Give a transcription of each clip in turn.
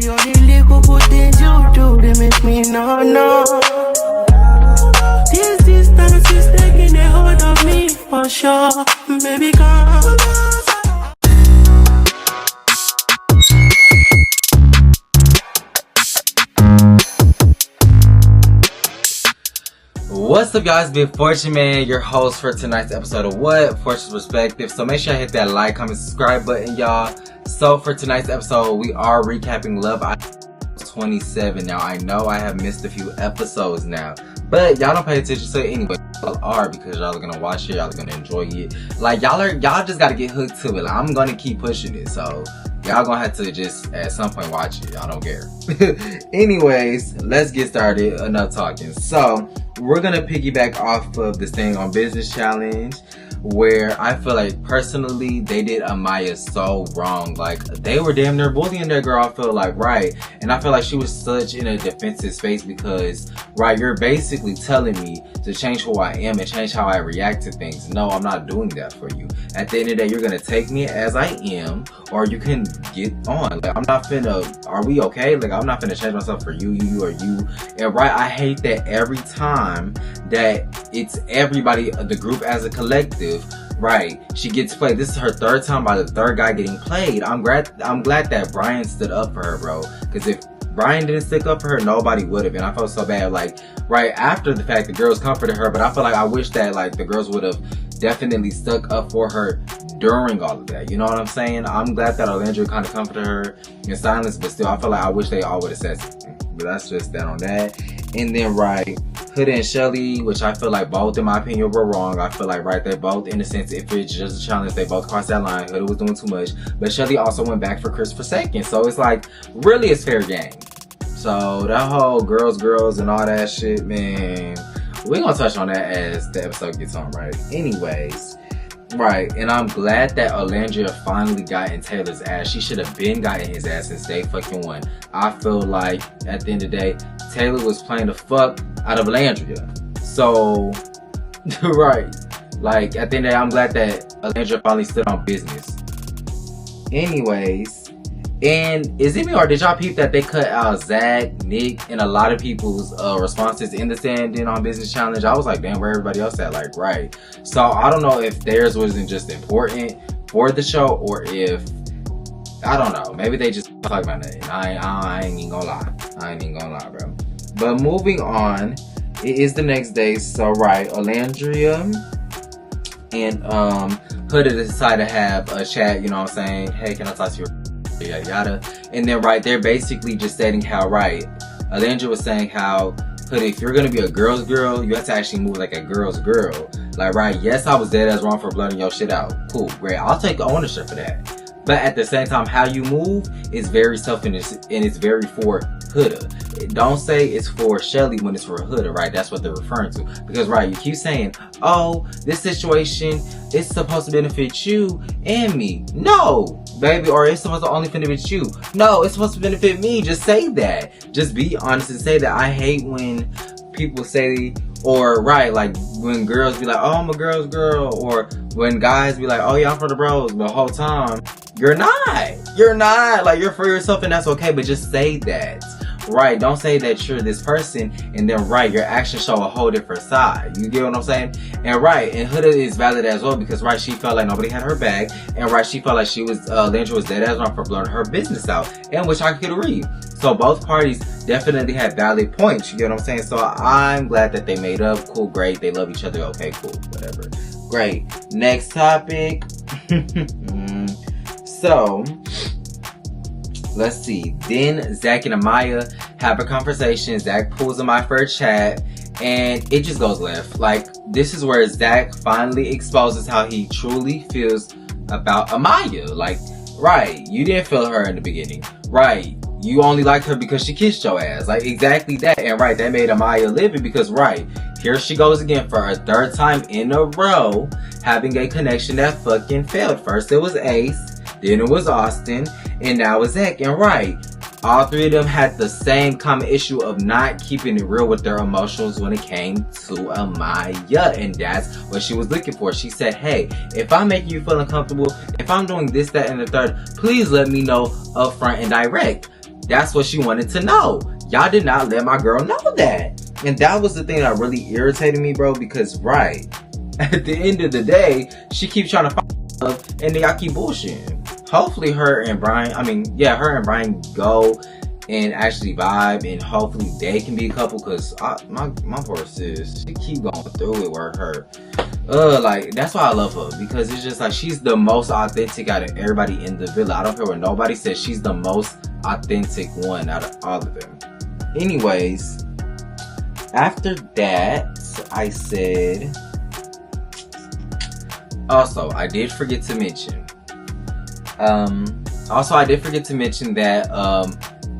All the little good things you do, they make me no. This distance is taking a hold of me for sure. Baby, come. What's up, guys? Big Fortune Man, your host for tonight's episode of What? Fortune's Perspective. So make sure you hit that like, comment, subscribe button, y'all. So for tonight's episode, we are recapping Love Island 27. Now, I know I have missed a few episodes now, but y'all don't pay attention to it anyway. Y'all are, because y'all are gonna watch it, y'all are gonna enjoy it. Like, y'all just gotta get hooked to it. Like, I'm gonna keep pushing it, so y'all gonna have to just at some point watch it. I don't care. Anyways, let's get started. Enough talking. So we're gonna piggyback off of this thing on Business Challenge, where I feel like personally they did Amaya so wrong. Like, they were damn near bullying that girl, I feel like, right? And I feel like she was such in a defensive space because, right, you're basically telling me to change who I am and change how I react to things. No, I'm not doing that for you. At the end of the day, you're gonna take me as I am, or you can get on. Like, I'm not finna, are we okay? Like, I'm not finna change myself for you, you, or you. And right, I hate that every time that it's everybody, the group as a collective, right, she gets played. This is her third time by the third guy getting played. I'm glad that Brian stood up for her, bro. Because if Brian didn't stick up for her, nobody would have. And I felt so bad. Like, right after the fact, the girls comforted her, but I feel like I wish that, like, the girls would have definitely stuck up for her during all of that. You know what I'm saying? I'm glad that Orlando kind of comforted her in silence, but still, I feel like I wish they all would have said something. But that's just that on that. And then, right, Hood and Shelly, which I feel like both, in my opinion, were wrong. I feel like, right, they're both, in a sense, if it's just a challenge, they both crossed that line. Hood was doing too much. But Shelly also went back for Chris for second. So it's like, really, it's fair game. So that whole girls and all that shit, man, we're gonna touch on that as the episode gets on, right? Anyways, right, and I'm glad that Olandria finally got in Taylor's ass. She should have been gotten his ass since day fucking one. I feel like at the end of the day, Taylor was playing the fuck out of Olandria. So, right, like at the end of the day, I'm glad that Olandria finally stood on business. Anyways, and is it me or did y'all peep that they cut out Zach, Nick, and a lot of people's responses in the stand-in on Business Challenge? I was like, damn, where everybody else at? Like, right. So I don't know if theirs wasn't just important for the show, or if, I don't know, maybe they just talk about it. I ain't even gonna lie, bro. But moving on, it is the next day. So right, Olandria and Hood decided to have a chat, you know what I'm saying? Hey, can I talk to you? Yada yada. And then right, they're basically just stating how, right, Olandria was saying how, Hood, if you're gonna be a girl's girl, you have to actually move like a girl's girl. Like, right, yes, I was dead as wrong for blurting your shit out. Cool, great. I'll take ownership for that. But at the same time, how you move is very selfish, and it's very for Hood. Don't say it's for Shelly when it's for Hood, right? That's what they're referring to. Because, right, you keep saying, oh, this situation is supposed to benefit you and me. No, baby, or it's supposed to only benefit you. No, it's supposed to benefit me. Just say that. Just be honest and say that. I hate when people say, or right, like when girls be like, oh, I'm a girl's girl, or when guys be like, oh yeah, I'm for the bros, but the whole time you're not, like, you're for yourself, and that's okay. But just say that, right? Don't say that you're this person and then, right, your actions show a whole different side. You get what I'm saying? And right, and Hood is valid as well, because right, she felt like nobody had her back, and right, she felt like she was Landry was dead as wrong for blowing her business out, and which I could agree. So both parties definitely had valid points. You get what I'm saying? So I'm glad that they made up. Cool, great. They love each other. Okay, cool, whatever. Great. Next topic. So let's see. Then Zach and Amaya have a conversation. Zach pulls Amaya for a chat, and it just goes left. Like, this is where Zach finally exposes how he truly feels about Amaya. Like, right, you didn't feel her in the beginning. Right, you only liked her because she kissed your ass. Like, exactly that. And right, that made Amaya livid because, right, here she goes again for a third time in a row having a connection that fucking failed. First it was Ace, then it was Austin, and now it's Zach. And right, all three of them had the same common issue of not keeping it real with their emotions when it came to Amaya. And that's what she was looking for. She said, hey, if I'm making you feel uncomfortable, if I'm doing this, that, and the third, please let me know upfront and direct. That's what she wanted to know. Y'all did not let my girl know that. And that was the thing that really irritated me, bro, because, right, at the end of the day, she keeps trying to find love, and then y'all keep bullshitting. Hopefully her and Brian go and actually vibe, and hopefully they can be a couple, because my poor sis, she keep going through it with her. Like, that's why I love her, because it's just like, she's the most authentic out of everybody in the villa. I don't care what nobody says, she's the most authentic one out of all of them. Anyways, after that, I said, also, I did forget to mention that,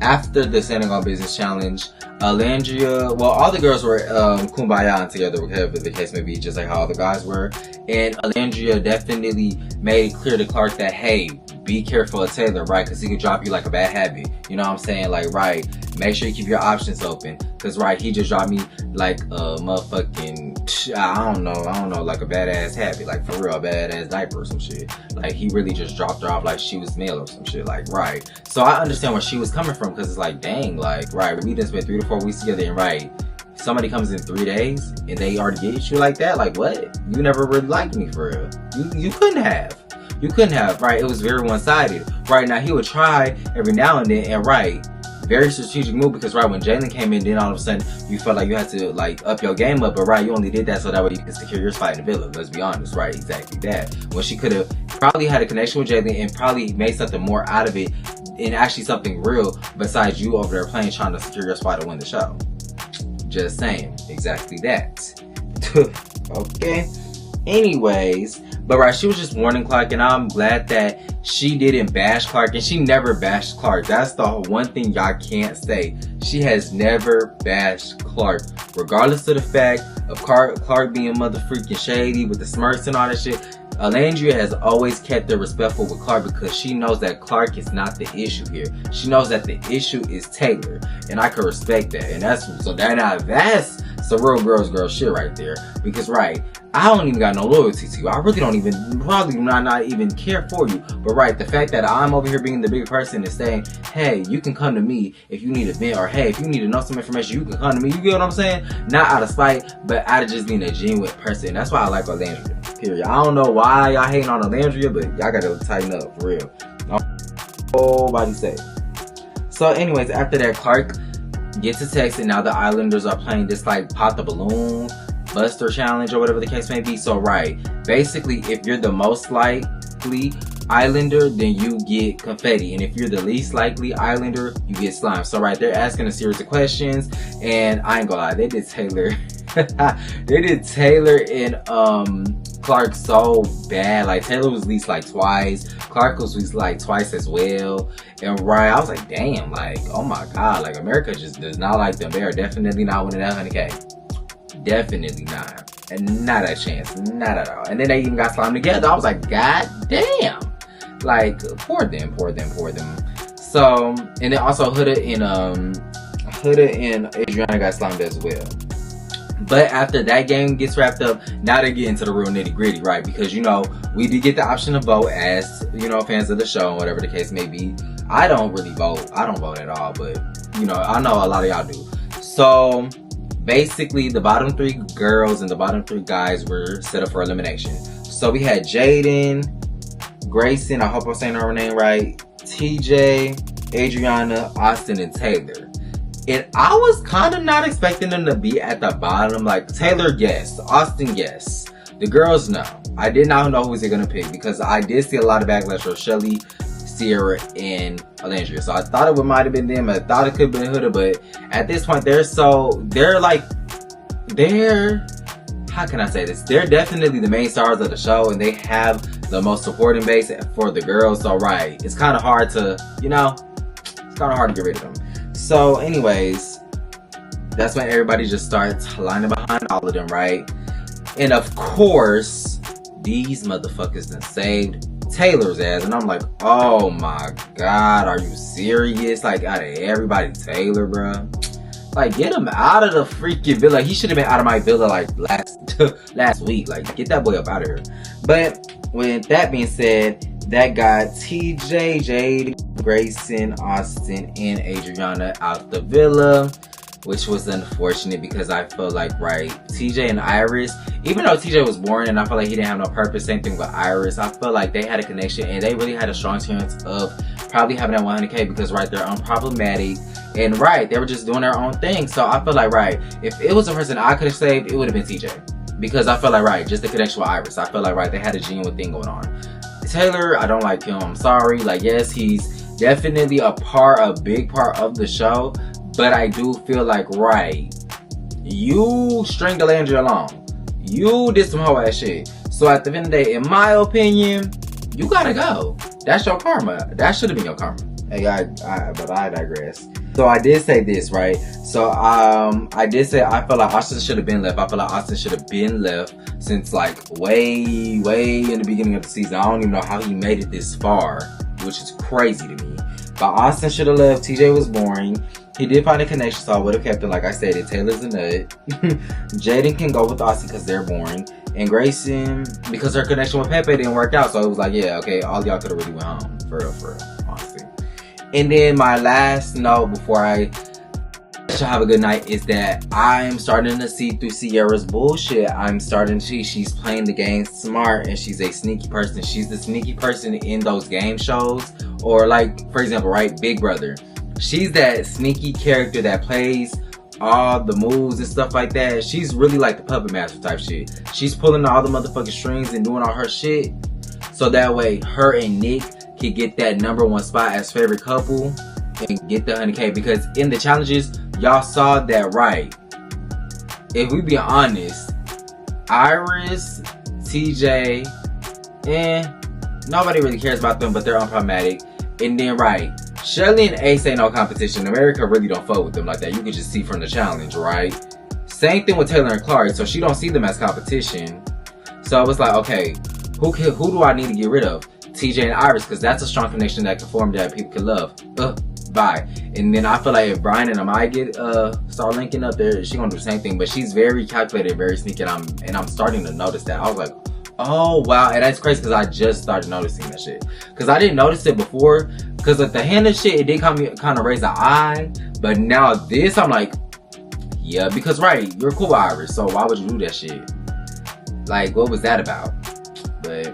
after the Senegal Business Challenge, Landria, well, all the girls were kumbaya together, whatever the case may be, just like how all the guys were. And Landria definitely made it clear to Clark that, hey, be careful of Taylor, right? Because he could drop you like a bad habit. You know what I'm saying? Like, right, make sure you keep your options open. Because, right, he just dropped me like a motherfucking, I don't know, like a badass habit. Like, for real, a badass diaper or some shit. Like, he really just dropped her off like she was male or some shit. Like, right. So I understand where she was coming from, because it's like, dang, like, right, we done spent 3 to 4 weeks together, and right, somebody comes in 3 days and they already get you like that? Like, what? You never really liked me, for real. You couldn't have. You couldn't have, right? It was very one-sided. Right, now he would try every now and then, and right, very strategic move, because right, when Jalen came in, then all of a sudden you felt like you had to like up your game up, but right, you only did that so that way you could secure your spot in the villa. Let's be honest, right? Exactly that. When she could have probably had a connection with Jalen and probably made something more out of it, and actually something real, besides you over there playing trying to secure your spot to win the show. Just saying, exactly that. Okay. Anyways, but right, she was just warning Clark, and I'm glad that she didn't bash Clark, and she never bashed Clark. That's the one thing y'all can't say. She has never bashed Clark, regardless of the fact of Clark being motherfucking shady with the smirks and all that shit. Landria has always kept it respectful with Clark, because she knows that Clark is not the issue here. She knows that the issue is Taylor, and I can respect that. And that's some real girls shit right there. Because right, I don't even got no loyalty to you. I really don't even, probably not even care for you. But right, the fact that I'm over here being the bigger person and saying, hey, you can come to me if you need a vent, or hey, if you need to know some information, you can come to me. You get what I'm saying? Not out of spite, but out of just being a genuine person. That's why I like Landria, period. I don't know why y'all hating on Landria, but y'all gotta tighten up, for real. Nobody say. So anyways, after that, Clark gets a text, and now the Islanders are playing this like pop the balloon buster challenge or whatever the case may be. So right, basically, if you're the most likely Islander, then you get confetti, and if you're the least likely Islander, you get slime. So right, they're asking a series of questions, and I ain't gonna lie, they did Taylor and Clark so bad. Like, Taylor was least like twice, Clark was least like twice as well. And right, I was like, damn, like, oh my god, like, America just does not like them. They are definitely not winning that 100K. Definitely not. And not a chance. Not at all. And then they even got slimed together. I was like, god damn. Like, poor them. So, and then also Huda and Adriana got slimed as well. But after that game gets wrapped up, now they get into the real nitty gritty, right? Because, you know, we did get the option to vote as, you know, fans of the show and whatever the case may be. I don't really vote. I don't vote at all, but, you know, I know a lot of y'all do. So, basically, the bottom 3 girls and the bottom 3 guys were set up for elimination. So, we had Jaden, Grayson, I hope I'm saying her name right, TJ, Adriana, Austin, and Taylor. And I was kind of not expecting them to be at the bottom. Like, Taylor, yes. Austin, yes. The girls, no. I did not know who was they going to pick, because I did see a lot of backlash for Shelly, Sierra, and Alandria. So I thought it might have been them. I thought it could have been Huda, but at this point, how can I say this? They're definitely the main stars of the show, and they have the most supporting base for the girls. So right, it's kind of hard to, you know, it's kind of hard to get rid of them. So anyways, that's when everybody just starts lining behind all of them, right? And of course, these motherfuckers done saved Taylor's ass, and I'm like, oh my god, are you serious? Like, out of everybody, Taylor, bruh. Like, get him out of the freaking villa. He should have been out of my villa like last week. Like, get that boy up out of here. But with that being said, that got TJ, Jade, Grayson, Austin, and Adriana out the villa, which was unfortunate because I feel like, right, TJ and Iris, even though TJ was boring and I feel like he didn't have no purpose, same thing with Iris, I feel like they had a connection and they really had a strong chance of probably having that 100K because, right, they're unproblematic and, right, they were just doing their own thing. So I feel like, right, if it was a person I could have saved, it would have been TJ. Because I feel like, right, just the connection with Iris, I feel like, right, they had a genuine thing going on. Taylor, I don't like him, I'm sorry. Like, yes, he's definitely a big part of the show, but I do feel like, right, you stringed Delandria along. You did some hoe ass shit. So at the end of the day, in my opinion, you gotta go. That's your karma. That should have been your karma. Hey, but I digress. So I did say this, right? So I did say I feel like Austin should have been left. I feel like Austin should have been left since like way in the beginning of the season. I don't even know how he made it this far, which is crazy to me. But Austin should have left. TJ was boring. He did find a connection, so I would have kept it. Like I said, Taylor's a nut. Jaden can go with Austin because they're boring. And Grayson, because her connection with Pepe didn't work out, so it was like, yeah, okay, all y'all could have really went home. For real, honestly. And then my last note before I let y'all have a good night is that I'm starting to see through Sierra's bullshit. I'm starting to see she's playing the game smart and she's a sneaky person. She's the sneaky person in those game shows. Or like, for example, right, Big Brother. She's that sneaky character that plays all the moves and stuff like that. She's really like the puppet master type shit. She's pulling all the motherfucking strings and doing all her shit. So that way her and Nick can get that #1 spot as favorite couple and get the 100K. Because in the challenges, y'all saw that, right. If we be honest, Iris, TJ, nobody really cares about them, but they're unproblematic. And then, right, Shelly and Ace ain't no competition. America really don't fuck with them like that. You can just see from the challenge, right? Same thing with Taylor and Clark. So she don't see them as competition. So I was like, okay, who do I need to get rid of? TJ and Iris, because that's a strong connection that can form that people can love. Bye. And then I feel like if Brian and Amaya start linking up there, she gonna do the same thing. But she's very calculated, very sneaky, and I'm starting to notice that. I was like, oh wow, and that's crazy because I just started noticing that shit. Because I didn't notice it before. Because at the Hannah shit, it did kind of raise an eye. But now this, I'm like, yeah, because right, you're cool with Iris, so why would you do that shit? Like, what was that about? But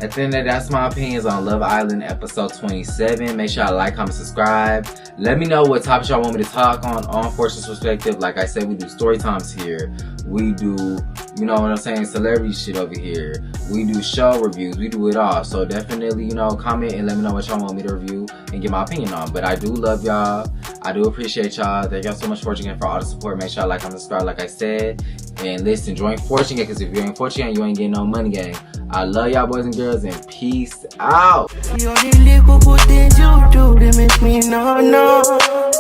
at the end of the day, that's my opinions on Love Island episode 27. Make sure y'all like, comment, subscribe. Let me know what topics y'all want me to talk on Fortune's Perspective. Like I said, we do story times here. We do, you know what I'm saying, celebrity shit over here. We do show reviews. We do it all. So definitely, you know, comment and let me know what y'all want me to review and get my opinion on. But I do love y'all. I do appreciate y'all. Thank y'all so much for watching and for all the support. Make sure y'all like, comment, subscribe, like I said. And listen, join Fortune Gang, because if you ain't Fortune Gang, you ain't getting no money, gang. I love y'all boys and girls, and peace out. The only little good things you do, they make me no.